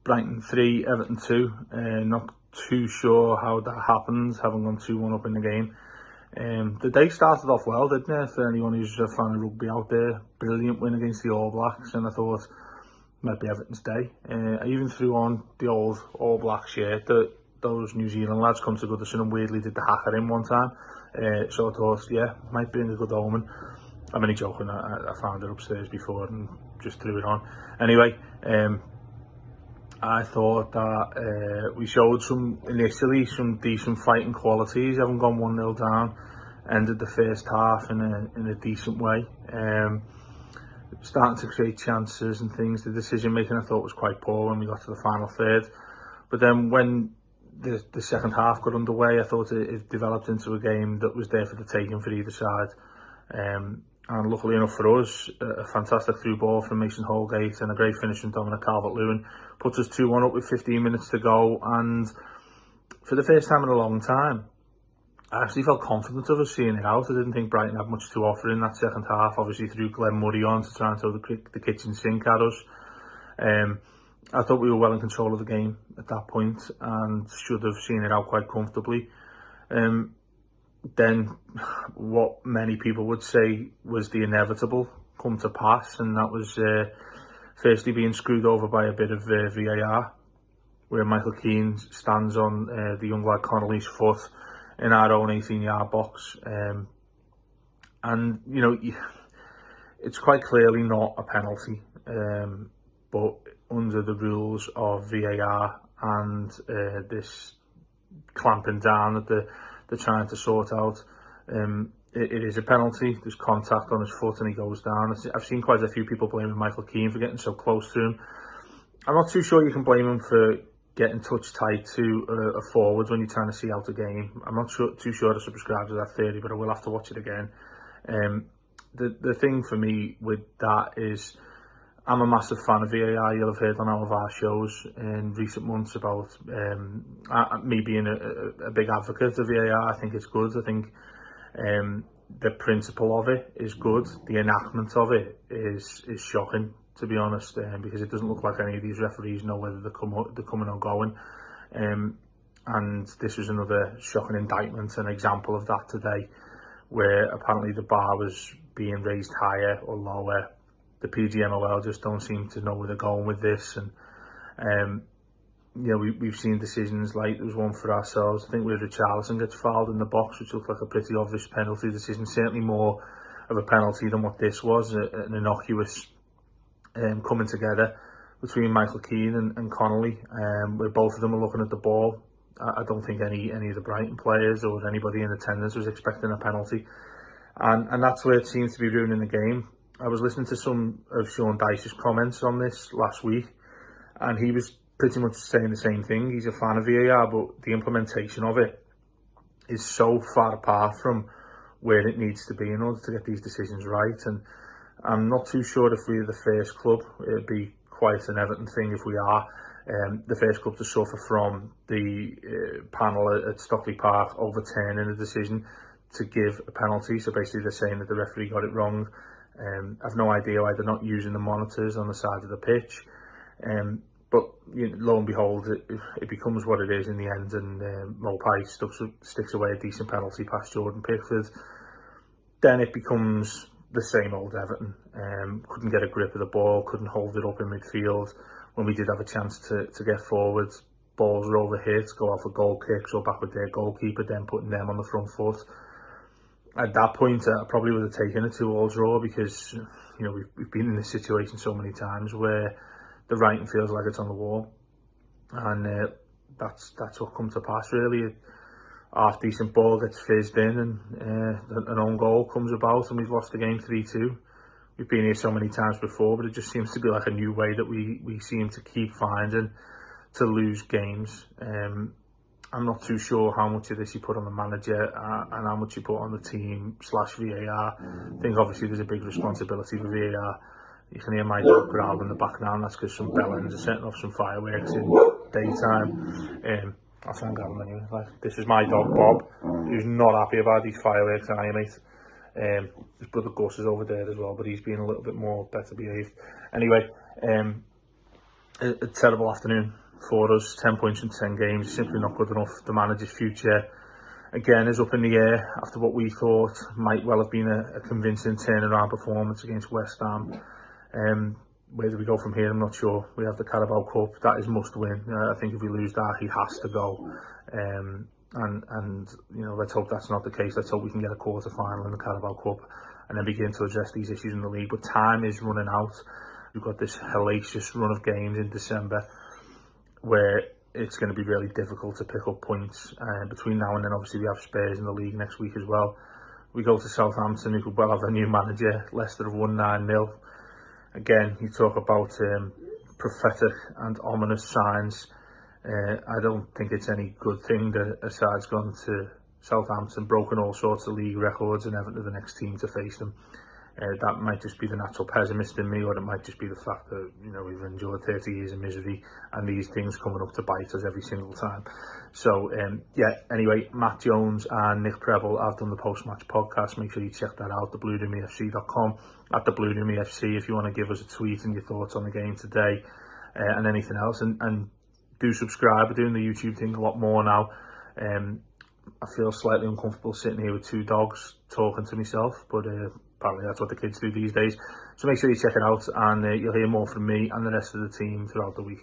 Brighton 3, Everton 2. Not too sure how that happened, having gone 2-1 up in the game. The day started off well, didn't it? For anyone who's a fan of rugby out there, brilliant win against the All Blacks, and I thought might be Everton's day. I even threw on the old All Black shirt that those New Zealand lads come to Goodison and weirdly did the hacker in one time. So I thought, yeah, might bring a good omen. I'm only joking, I found it upstairs before and just threw it on. Anyway, I thought that we showed initially some decent fighting qualities, having gone 1-0 down, ended the first half in a decent way. Starting to create chances and things. The decision making I thought was quite poor when we got to the final third. But then when the second half got underway, I thought it developed into a game that was there for the taking for either side. And luckily enough for us, a fantastic through ball from Mason Holgate and a great finish from Dominic Calvert-Lewin puts us 2-1 up with 15 minutes to go. And for the first time in a long time, I actually felt confident of us seeing it out. I didn't think Brighton had much to offer in that second half. Obviously threw Glenn Murray on to try and throw the kitchen sink at us. I thought we were well in control of the game at that point and should have seen it out quite comfortably. Then what many people would say was the inevitable come to pass, and that was firstly being screwed over by a bit of VAR, where Michael Keane stands on the young lad Connolly's foot in our own 18-yard box. And, you know, it's quite clearly not a penalty, but under the rules of VAR and this clamping down that they're trying to sort out, it is a penalty. There's contact on his foot and he goes down. I've seen quite a few people blaming Michael Keane for getting so close to him. I'm not too sure you can blame him for getting touch tight to a forward when you're trying to see out a game. I'm not too sure to subscribe to that theory, but I will have to watch it again. The thing for me with that is I'm a massive fan of VAR. You'll have heard on all of our shows in recent months about me being a big advocate of VAR. I think it's good. I think the principle of it is good. The enactment of it is shocking, to be honest, because it doesn't look like any of these referees know whether they're coming or going. And this was another shocking indictment, an example of that today, where apparently the bar was being raised higher or lower. The PGMOL just don't seem to know where they're going with this, and you know, we've seen decisions like there was one for ourselves. I think where Richarlison gets fouled in the box, which looked like a pretty obvious penalty decision. Certainly more of a penalty than what this was, an innocuous coming together between Michael Keane and Connolly, where both of them are looking at the ball. I don't think any of the Brighton players or anybody in attendance was expecting a penalty, and that's where it seems to be ruining the game. I was listening to some of Sean Dyche's comments on this last week, and he was pretty much saying the same thing. He's a fan of VAR, but the implementation of it is so far apart from where it needs to be in order to get these decisions right. And I'm not too sure if we're the first club. It'd be quite an Everton thing if we are. The first club to suffer from the panel at Stockley Park overturning a decision to give a penalty. So basically they're saying that the referee got it wrong. I've no idea why they're not using the monitors on the side of the pitch. But you know, lo and behold, it becomes what it is in the end, and Mopai sticks away a decent penalty past Jordan Pickford. Then it becomes the same old Everton. Couldn't get a grip of the ball, couldn't hold it up in midfield. When we did have a chance to get forward, balls were overhit, go out for goal kicks or back with their goalkeeper, then putting them on the front foot. At that point, I probably would have taken a 2-2 draw, because you know we've been in this situation so many times where the writing feels like it's on the wall, and that's what come to pass really. Half decent ball gets fizzed in, and an own goal comes about, and we've lost the game 3-2. We've been here so many times before, but it just seems to be like a new way that we seem to keep finding to lose games. I'm not too sure how much of this you put on the manager and how much you put on the team / VAR. I think obviously there's a big responsibility for VAR. You can hear my dog growl in the background. That's because some bellends are setting off some fireworks in daytime. I'll try and grab him anyway. Like, this is my dog Bob, who's not happy about these fireworks, are you, mate? His brother Gus is over there as well, but he's being a little bit more better behaved. Anyway, a terrible afternoon for us. 10 points in 10 games, simply not good enough. The manager's future, again, is up in the air after what we thought might well have been a convincing turnaround performance against West Ham. Where do we go from here? I'm not sure. We have the Carabao Cup. That is must win. I think if we lose that, he has to go. And you know, let's hope that's not the case. Let's hope we can get a quarter final in the Carabao Cup and then begin to address these issues in the league. But time is running out. We've got this hellacious run of games in December where it's going to be really difficult to pick up points. Between now and then, obviously, we have Spurs in the league next week as well. We go to Southampton, who could well have a new manager. Leicester have won 9-0. Again, you talk about prophetic and ominous signs. I don't think it's any good thing that a side's gone to Southampton, broken all sorts of league records, and Everton are the next team to face them. That might just be the natural pessimist in me, or it might just be the fact that, you know, we've endured 30 years of misery and these things coming up to bite us every single time. So, yeah, anyway, Matt Jones and Nick Preble have done the post-match podcast. Make sure you check that out, theblueroomefc.com, at theblueroomefc, if you want to give us a tweet and your thoughts on the game today and anything else. And do subscribe. We're doing the YouTube thing a lot more now. I feel slightly uncomfortable sitting here with two dogs talking to myself, but apparently that's what the kids do these days. So make sure you check it out, and you'll hear more from me and the rest of the team throughout the week.